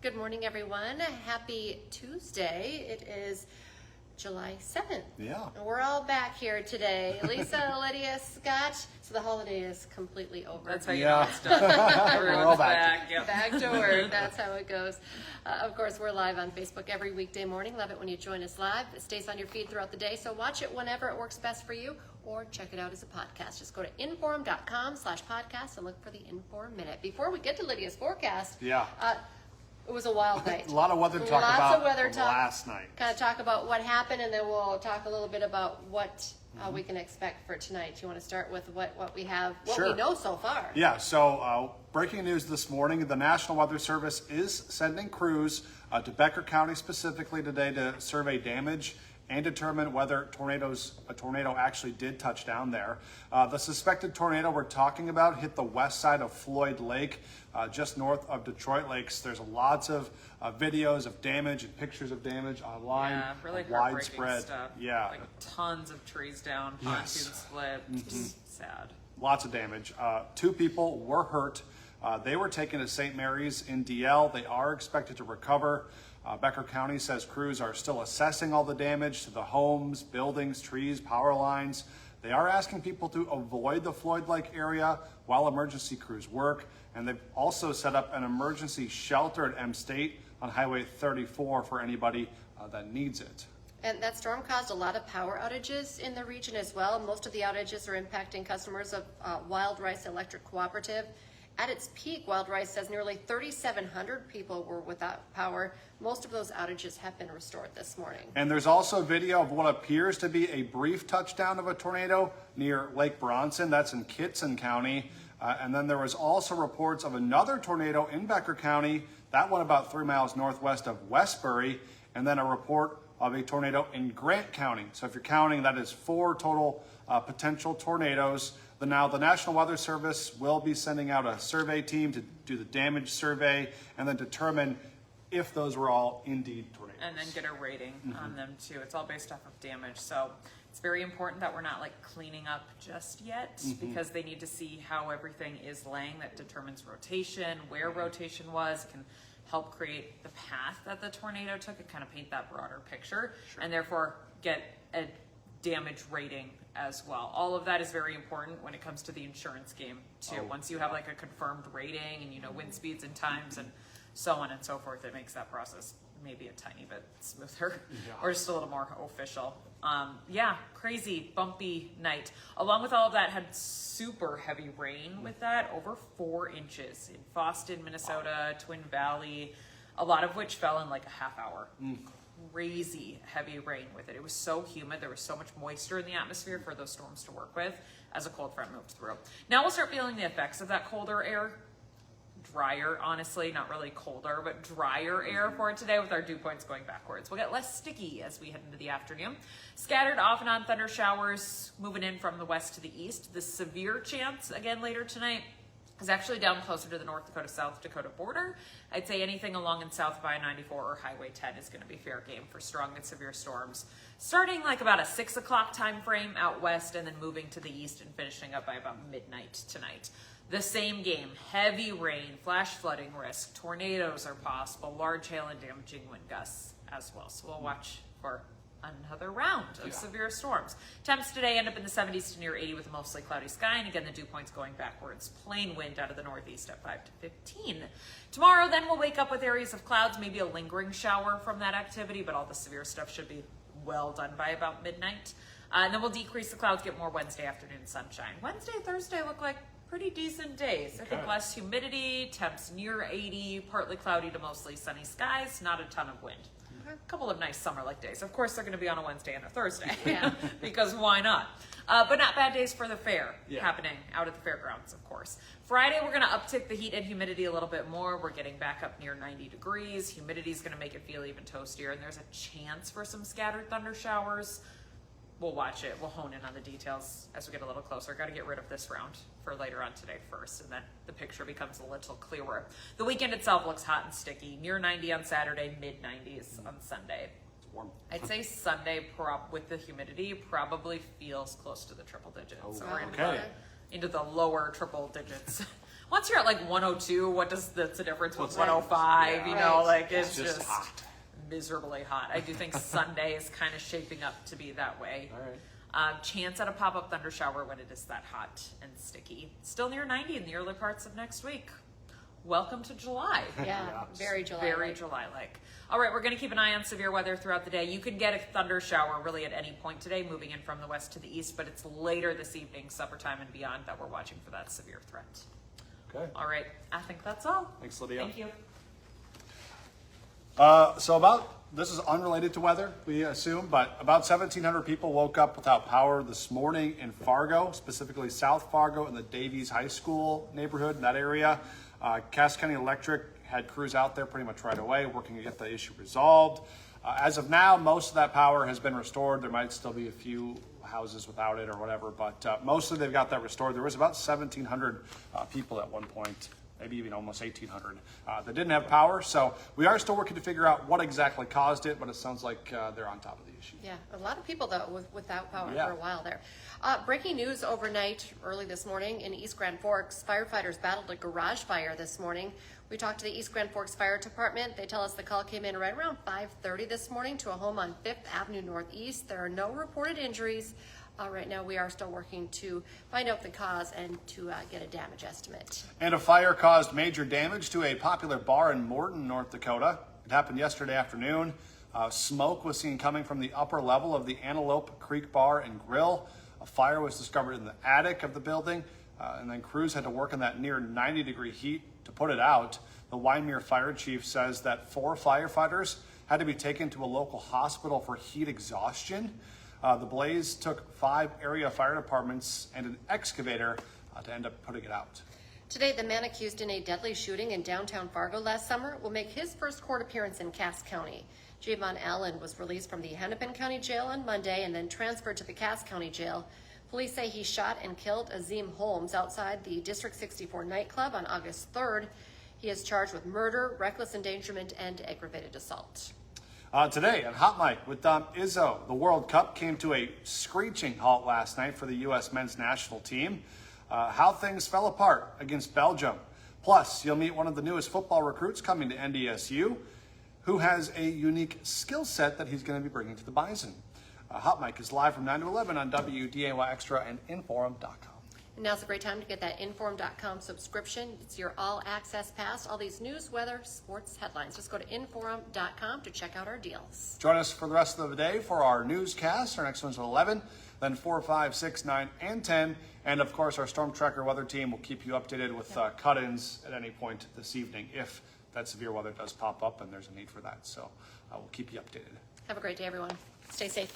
Good morning, everyone. Happy Tuesday. It is July 7th. Yeah. And we're all back here today. Lisa, Lydia, Scott. So the holiday is completely over. That's how you know it's done. Everyone's all back. Yep. Back to work. That's how it goes. Of course, we're live on Facebook every weekday morning. Love it when you join us live. It stays on your feed throughout the day, so watch it whenever it works best for you, or check it out as a podcast. Just go to inform.com/podcast and look for the Inform Minute. Before we get to Lydia's forecast, it was a wild night. A lot of weather talk Lots about of weather talk last night. Kind of talk about what happened, and then we'll talk a little bit about what we can expect for tonight. Do you want to start with what we have, what Sure. we know so far? Yeah, so breaking news this morning, the National Weather Service is sending crews to Becker County specifically today to survey damage and determine whether a tornado actually did touch down there. The suspected tornado we're talking about hit the west side of Floyd Lake, just north of Detroit Lakes. There's lots of videos of damage and pictures of damage online. Yeah, really widespread. heartbreaking stuff. Yeah. Like tons of trees down, pontoons split. Just sad. Lots of damage. 2 people were hurt. They were taken to St. Mary's in DL. They are expected to recover. Becker County says crews are still assessing all the damage to the homes, buildings, trees, power lines. They are asking people to avoid the Floyd Lake area while emergency crews work. And they've also set up an emergency shelter at M State on Highway 34 for anybody that needs it. And that storm caused a lot of power outages in the region as well. Most of the outages are impacting customers of Wild Rice Electric Cooperative. At its peak, Wild Rice says nearly 3,700 people were without power. Most of those outages have been restored this morning. And there's also video of what appears to be a brief touchdown of a tornado near Lake Bronson. That's in Kitson County. And then there was also reports of another tornado in Becker County. That one about 3 miles northwest of Westbury. And then a report of a tornado in Grant County. So if you're counting, that is 4 total potential tornadoes. Now, the National Weather Service will be sending out a survey team to do the damage survey and then determine if those were all indeed tornadoes. And then get a rating on them too. It's all based off of damage. So it's very important that we're not like cleaning up just yet because they need to see how everything is laying. That determines rotation, where rotation was, can help create the path that the tornado took and kind of paint that broader picture and therefore get a damage rating as well. All of that is very important when it comes to the insurance game too. Once you have like a confirmed rating and you know wind speeds and times and so on and so forth, it makes that process maybe a tiny bit smoother or just a little more official. Crazy bumpy night. Along with all of that, had super heavy rain with that, over 4 inches in Boston, Minnesota, Twin Valley, a lot of which fell in like a half hour. Crazy heavy rain with it. It was so humid. There was so much moisture in the atmosphere for those storms to work with as a cold front moved through. Now we'll start feeling the effects of that colder air. Drier, honestly, not really colder, but drier air for today with our dew points going backwards. We'll get less sticky as we head into the afternoon. Scattered off and on thunder showers moving in from the west to the east. The severe chance again later tonight is actually down closer to the North Dakota-South Dakota border. I'd say anything along in South of I-94 or Highway 10 is going to be fair game for strong and severe storms. Starting like about a 6 o'clock time frame out west and then moving to the east and finishing up by about midnight tonight. The same game, heavy rain, flash flooding risk, tornadoes are possible, large hail and damaging wind gusts as well. So we'll watch for another round of severe storms. Temps today end up in the 70s to near 80 with a mostly cloudy sky, and again the dew points going backwards. Plain wind out of the northeast at 5 to 15. Tomorrow then we'll wake up with areas of clouds, maybe a lingering shower from that activity, but all the severe stuff should be well done by about midnight. And then we'll decrease the clouds, get more Wednesday afternoon sunshine. Wednesday, Thursday look like pretty decent days. I think less humidity, temps near 80, partly cloudy to mostly sunny skies, not a ton of wind. A couple of nice summer-like days. Of course, they're going to be on a Wednesday and a Thursday, because why not? But not bad days for the fair happening out at the fairgrounds, of course. Friday, we're going to uptick the heat and humidity a little bit more. We're getting back up near 90 degrees. Humidity is going to make it feel even toastier, and there's a chance for some scattered thunder showers. We'll watch it. We'll hone in on the details as we get a little closer. Got to get rid of this round for later on today first, and then the picture becomes a little clearer. The weekend itself looks hot and sticky. Near 90 on Saturday, mid 90s on Sunday. It's warm. I'd say Sunday, with the humidity, probably feels close to the triple digits. So we're into the lower triple digits once you're at like 102, that's the difference with What's that? 105, you know, Right. like it's Just just hot. miserably hot. I do think Sunday is kind of shaping up to be that way. All right. Chance at a pop-up thunder shower when it is that hot and sticky. Still near 90 in the early parts of next week. Welcome to July. Yeah, very July. Very July-like. All right, we're going to keep an eye on severe weather throughout the day. You could get a thunder shower really at any point today, moving in from the west to the east, but it's later this evening, supper time and beyond, that we're watching for that severe threat. Okay. All right, I think that's all. Thanks, Lydia. Thank you. This is unrelated to weather, we assume, but about 1,700 people woke up without power this morning in Fargo, specifically South Fargo in the Davies High School neighborhood in that area. Cass County Electric had crews out there pretty much right away working to get the issue resolved. As of now, most of that power has been restored. There might still be a few houses without it or whatever, but mostly they've got that restored. There was about 1,700 people at one point, maybe even almost 1,800 that didn't have power. So we are still working to figure out what exactly caused it, but it sounds like they're on top of the issue. Yeah, a lot of people though without power Yeah. for a while there. Breaking news overnight, early this morning in East Grand Forks, firefighters battled a garage fire this morning. We talked to the East Grand Forks Fire Department. They tell us the call came in right around 5:30 this morning to a home on 5th Avenue Northeast. There are no reported injuries. Right now we are still working to find out the cause and to get a damage estimate. And a fire caused major damage to a popular bar in Morton, North Dakota. It happened yesterday afternoon. Smoke was seen coming from the upper level of the Antelope Creek Bar and Grill. A fire was discovered in the attic of the building, and then crews had to work in that near 90-degree heat to put it out. The Wyoming fire chief says that 4 firefighters had to be taken to a local hospital for heat exhaustion. The blaze took 5 area fire departments and an excavator to end up putting it out. Today, the man accused in a deadly shooting in downtown Fargo last summer will make his first court appearance in Cass County. Javon Allen was released from the Hennepin County Jail on Monday and then transferred to the Cass County Jail. Police say he shot and killed Azim Holmes outside the District 64 nightclub on August 3rd. He is charged with murder, reckless endangerment, and aggravated assault. Today on Hot Mic with Izzo, the World Cup came to a screeching halt last night for the U.S. men's national team. How things fell apart against Belgium. Plus, you'll meet one of the newest football recruits coming to NDSU, who has a unique skill set that he's going to be bringing to the Bison. Hot Mic is live from 9 to 11 on WDAY Extra and Inforum.com. And now's a great time to get that Inforum.com subscription. It's your all-access pass, all these news, weather, sports headlines. Just go to Inforum.com to check out our deals. Join us for the rest of the day for our newscast. Our next one's at 11, then 4, 5, 6, 9, and 10. And, of course, our Storm Tracker weather team will keep you updated with cut-ins at any point this evening if that severe weather does pop up and there's a need for that. So we'll keep you updated. Have a great day, everyone. Stay safe.